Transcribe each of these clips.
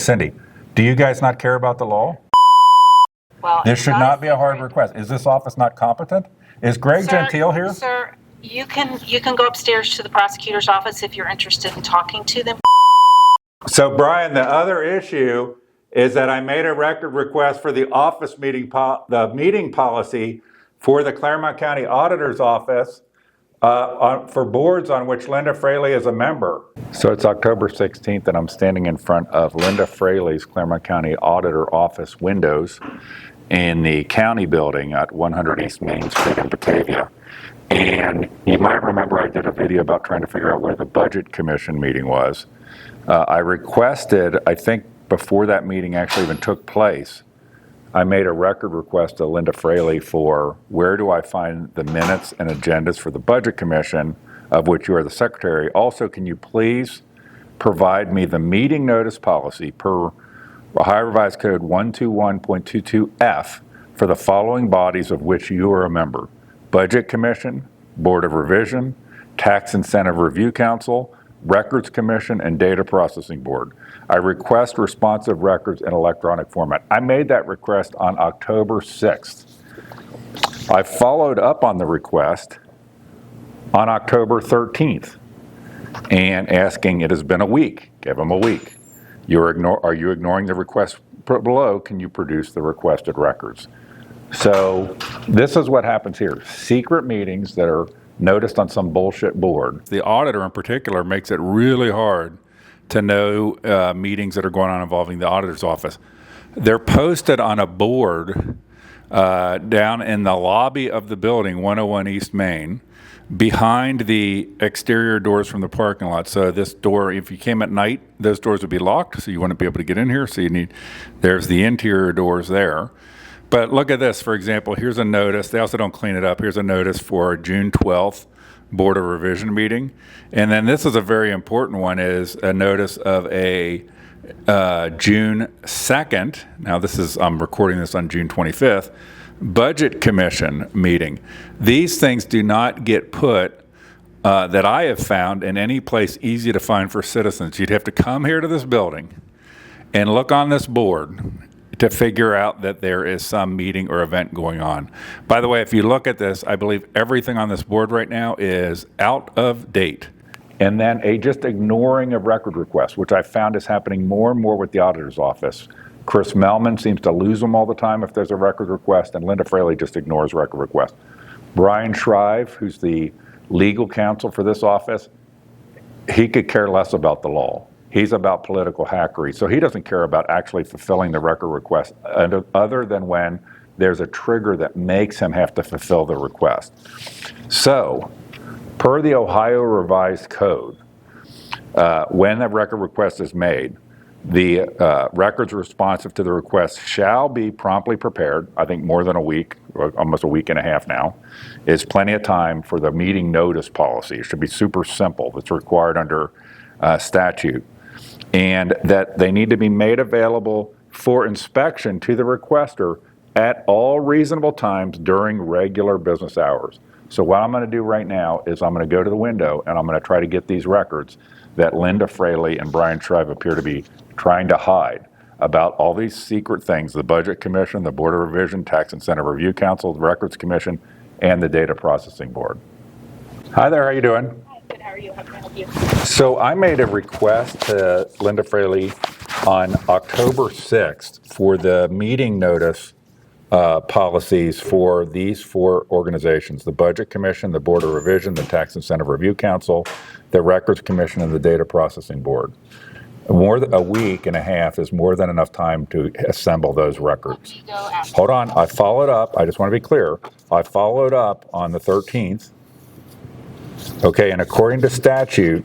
Cindy, do you guys not care about the law? Well, This should not be a hard request. Is this office not competent? Is Greg Gentile here? Sir, you can go upstairs to the prosecutor's office if you're interested in talking to them. So Brian, the other issue is that I made a record request for the office meeting, the meeting policy for the Clermont County Auditor's Office for boards on which Linda Fraley is a member. So it's October 16th and I'm standing in front of Linda Fraley's Clermont County Auditor Office windows in the county building at 100 East Main Street in Batavia. And you might remember I did a video about trying to figure out where the Budget Commission meeting was. I requested, I think before that meeting actually even took place, I made a record request to Linda Fraley for where do I find the minutes and agendas for the Budget Commission, of which you are the secretary. Also, can you please provide me the meeting notice policy per Ohio Revised Code 121.22F for the following bodies of which you are a member: Budget Commission, Board of Revision, Tax Incentive Review Council, Records Commission, and Data Processing Board. I request responsive records in electronic format. I made that request on October 6th. I followed up on the request on October 13th and asking, it has been a week, give them a week. Are you ignoring the request below? Can you produce the requested records? So this is what happens here. Secret meetings that are noticed on some bullshit board. The auditor in particular makes it really hard to know meetings that are going on involving the auditor's office. They're posted on a board down in the lobby of the building, 101 East Main, behind the exterior doors from the parking lot. So this door, if you came at night, those doors would be locked, so you wouldn't be able to get in here. So there's the interior doors there. But look at this, for example, here's a notice. They also don't clean it up. Here's a notice for June 12th Board of Revision meeting. And then this is a very important one, is a notice of a June 2nd. Now I'm recording this on June 25th, Budget Commission meeting. These things do not get put, that I have found, in any place easy to find for citizens. You'd have to come here to this building and look on this board to figure out that there is some meeting or event going on. By the way, if you look at this, I believe everything on this board right now is out of date. And then just ignoring of record requests, which I found is happening more and more with the auditor's office. Chris Melman seems to lose them all the time if there's a record request, and Linda Fraley just ignores record requests. Brian Shrive, who's the legal counsel for this office, he could care less about the law. He's about political hackery, so he doesn't care about actually fulfilling the record request other than when there's a trigger that makes him have to fulfill the request. So, per the Ohio Revised Code, when a record request is made, the records responsive to the request shall be promptly prepared. I think more than a week, or almost a week and a half now, is plenty of time for the meeting notice policy. It should be super simple. It's required under statute. And that they need to be made available for inspection to the requester at all reasonable times during regular business hours. So what I'm going to do right now is I'm going to go to the window and I'm going to try to get these records that Linda Fraley and Brian Shrive appear to be trying to hide about all these secret things: the Budget Commission, the Board of Revision, Tax Incentive Review Council, the Records Commission, and the Data Processing Board. Hi there, how you doing? Good, how are you? How can I help you? So I made a request to Linda Fraley on October 6th for the meeting notice policies for these four organizations: the Budget Commission, the Board of Revision, the Tax Incentive Review Council, the Records Commission, and the Data Processing Board. More than a week and a half is more than enough time to assemble those records. Hold on, I followed up. I just want to be clear. I followed up on the 13th. Okay, and according to statute,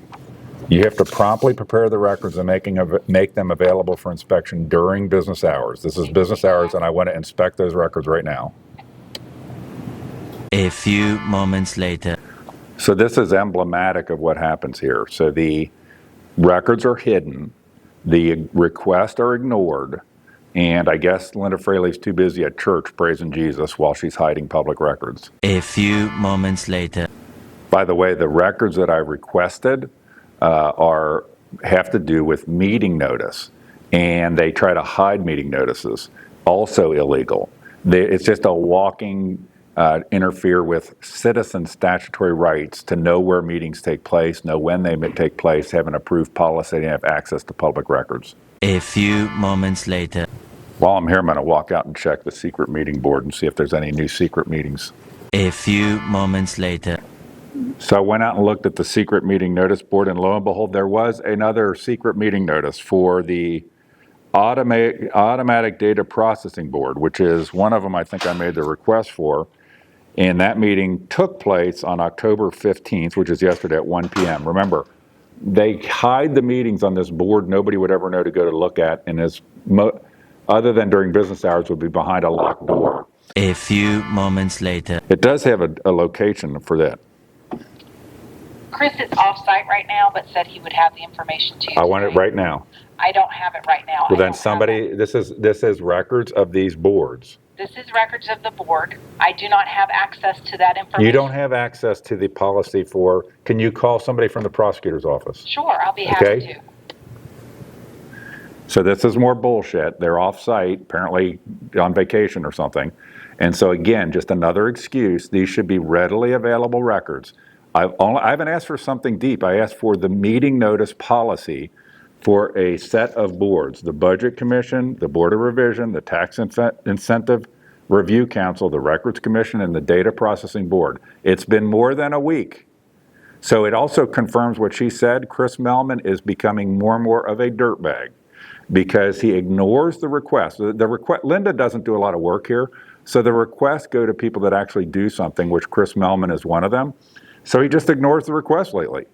you have to promptly prepare the records and make them available for inspection during business hours. This is business hours, and I want to inspect those records right now. A few moments later. So this is emblematic of what happens here. So the records are hidden, the requests are ignored, and I guess Linda Fraley's too busy at church praising Jesus while she's hiding public records. A few moments later. By the way, the records that I requested have to do with meeting notice. and they try to hide meeting notices, also illegal. It's just a walking interfere with citizens' statutory rights to know where meetings take place, know when they may take place, have an approved policy, and have access to public records. A few moments later. While I'm here, I'm going to walk out and check the secret meeting board and see if there's any new secret meetings. A few moments later. So I went out and looked at the secret meeting notice board, and lo and behold, there was another secret meeting notice for the automatic data processing board, which is one of them I think I made the request for. And that meeting took place on October 15th, which is yesterday at 1 p.m. Remember, they hide the meetings on this board. Nobody would ever know to go to look at, and other than during business hours, would be behind a locked door. A few moments later. It does have a location for that. Chris is off-site right now, but said he would have the information to you. I want it today. right now. I don't have it right now. Well, I then don't somebody, have this is records of these boards. it. This is records of the board. I do not have access to that information. You don't have access to the policy for, can you call somebody from the prosecutor's office? Sure, I'll be happy Okay. to. So this is more bullshit. They're off-site, apparently on vacation or something. And so again, just another excuse. These should be readily available records. I haven't asked for something deep. I asked for the meeting notice policy for a set of boards: the Budget Commission, the Board of Revision, the Tax Incentive Review Council, the Records Commission, and the Data Processing Board. It's been more than a week. So it also confirms what she said. Chris Melman is becoming more and more of a dirtbag because he ignores the request. Linda doesn't do a lot of work here, so the requests go to people that actually do something, which Chris Melman is one of them. So he just ignores the request lately.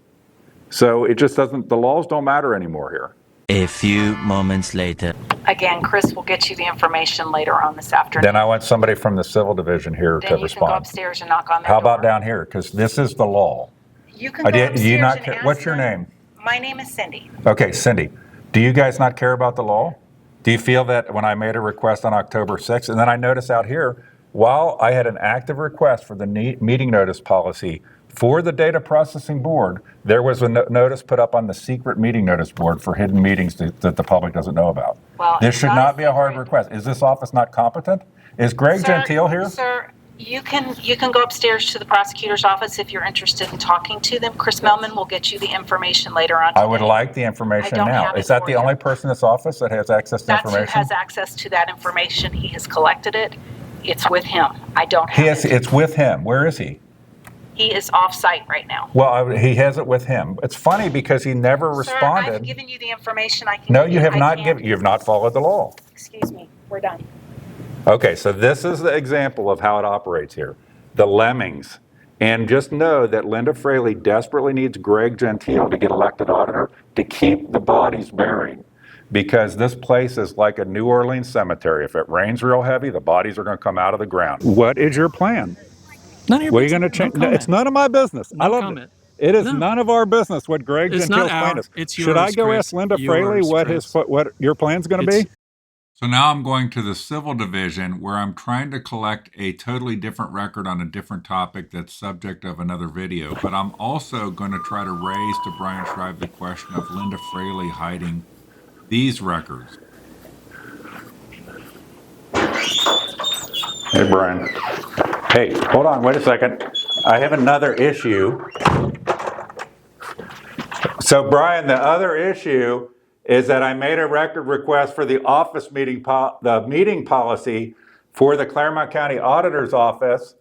So it just doesn't, the laws don't matter anymore here. A few moments later. Again, Chris will get you the information later on this afternoon. Then I want somebody from the civil division here Then to you respond. can go upstairs and knock on their How about door. down here? Because this is the law. You can go Do upstairs you not and care? ask What's your them. name? My name is Cindy. Okay, Cindy, do you guys not care about the law? Do you feel that when I made a request on October 6th, and then I notice out here, while I had an active request for the meeting notice policy for the data processing board, there was a notice put up on the secret meeting notice board for hidden meetings that the public doesn't know about. Well, This it's should not not a be a hard secret. request. Is this office not competent? Is Greg Gentile here? Sir, you can go upstairs to the prosecutor's office if you're interested in talking to them. Chris Melman will get you the information later on today. I would like the information I don't now. have it Is that for the you. only person in this office that has access to That's who information? has access to that information. He has collected it. It's with him. I don't have it. It's with him. Where is he? He is off-site right now. Well, he has it with him. It's funny because he never Sir, I've responded. given you the information I can No, give you have I not can't- given. You have not followed the law. Excuse me, we're done. Okay, so this is the example of how it operates here. The lemmings. And just know that Linda Fraley desperately needs Greg Gentile to get elected auditor to keep the bodies buried. Because this place is like a New Orleans cemetery. If it rains real heavy, the bodies are going to come out of the ground. What is your plan? None of your What are you business. going to change? No No, comment. it's none of my business. I No love comment. it. It is No. none of our business what Greg It's Gentile's not plan ours. is. It's Should I yours, go Chris. ask Linda Fraley Yours, Chris. what your plan's going to be? It's- So now I'm going to the civil division where I'm trying to collect a totally different record on a different topic that's subject of another video. But I'm also going to try to raise to Brian Shrive the question of Linda Fraley hiding these records. Hey, Brian. Hey, hold on, wait a second. I have another issue. So, Brian, the other issue is that I made a record request for the office meeting, the meeting policy for the Clermont County Auditor's Office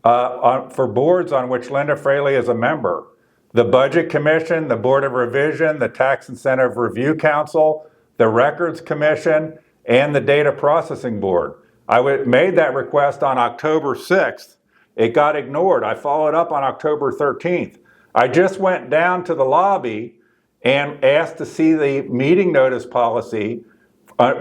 for boards on which Linda Fraley is a member. The Budget Commission, the Board of Revision, the Tax Incentive Review Council, the Records Commission, and the Data Processing Board. I made that request on October 6th. It got ignored. I followed up on October 13th. I just went down to the lobby and asked to see the meeting notice policy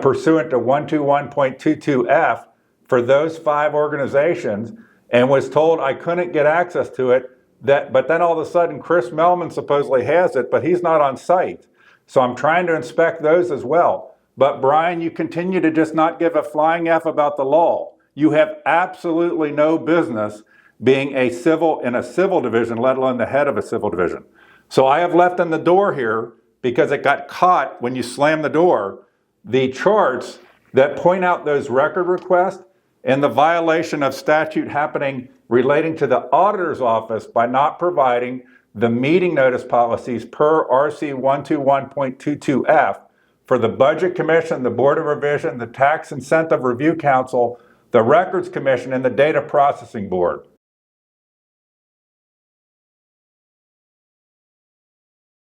pursuant to 121.22F for those 5 organizations and was told I couldn't get access to it. But then all of a sudden, Chris Melman supposedly has it, but he's not on site. So I'm trying to inspect those as well. But Brian, you continue to just not give a flying F about the law. You have absolutely no business being in a civil division, let alone the head of a civil division. So I have left in the door here because it got caught when you slammed the door the charts that point out those record requests and the violation of statute happening relating to the auditor's office by not providing the meeting notice policies per RC 121.22F for the Budget Commission, the Board of Revision, the Tax Incentive Review Council, the Records Commission, and the Data Processing Board.